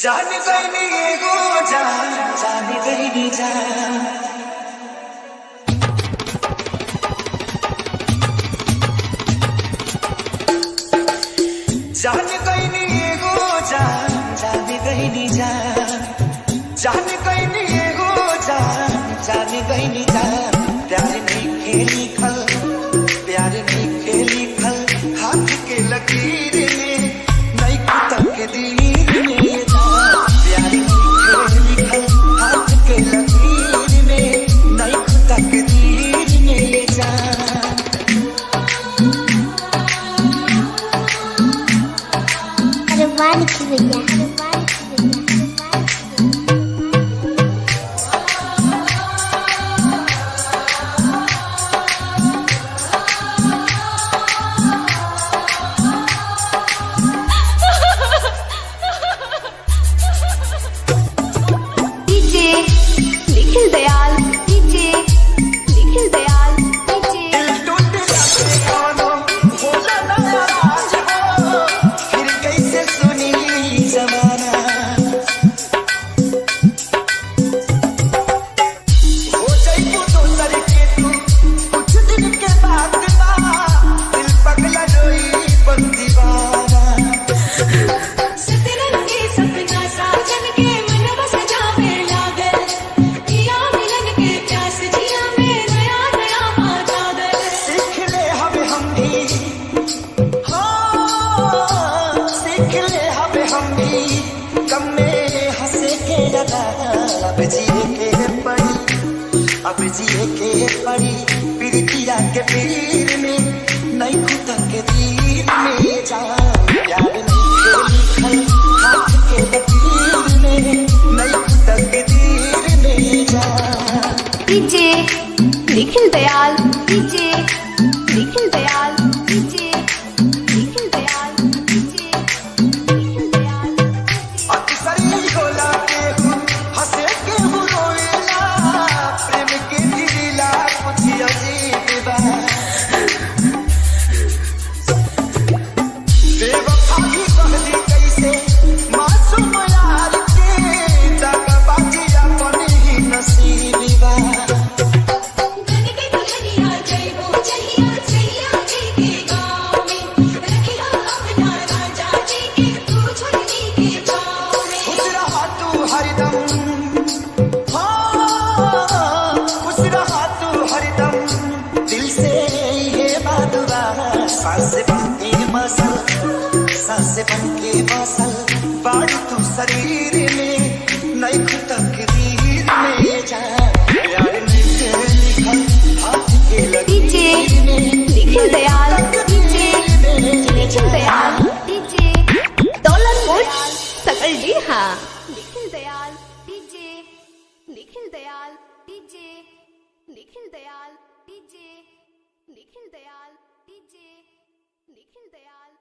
जान गईनी एगो जान गईनी जान गईनी एगो जान गईनी जान गईनी एगो जान गईनी प्यार लिखे लिखल प्यार लिखे लिखल हाथ के लकीर में नहीं तकदीर में प्यार लिखे लिखल हाथ के लकीर में नहीं तकदीर में अरे वाह लिखी भैया। निखिल दयाल डीजे निखिल दयाल डीजे फिर कैसे सुनी जमाना हो जाइबो दोसर के तू कुछ दिन के बाद दिल पगला रोई बन दीवाना सतरंगी सपना साजन के मनवा सजावे लागल किया मिलन के प्यास जिया में नया नया आ जागल सीख ले हम भी हाँ सीख ले हम भी कम में हंसे के लगा अब जिए के पड़ी पीड़ितिया के पीर में नहीं खुद के दीर में जा प्यार नहीं लिखल हाथ के लकीर में नहीं खुद के दीर में जा DJ Nikhil Dayal DJ Nikhil Dayal DJ Nikhil Dayal DJ Nikhil Dayal अक्सर ही होला के हंसे के रोएला प्रेम के लीला कुछ अजीब बा बेवफा भी कहली कैसे मासूम यार के दगाबाजी अपन ही नसीब बा गन के दुल्हनिया जइबो जहिया जहिया के गाँव में रखिया अपना राजा जी के तू छोड़नी के छाँव में खुश रहा तू हरदम हाँ खुश रहा तू हरदम दिल से ये बात बा सांस बनके बसल बाड़ी तू शरीर में नहीं खुद तकदीर में जा प्यार लिखे लिखल हाथ के डीजे लकीर में निखिल दयाल डीजे निखिल दयाल डीजे दौलतपुर सकल जी हाँ Nikhil Dayal DJ Nikhil Dayal DJ Nikhil Dayal DJ Nikhil Dayal DJ Nikhil Dayal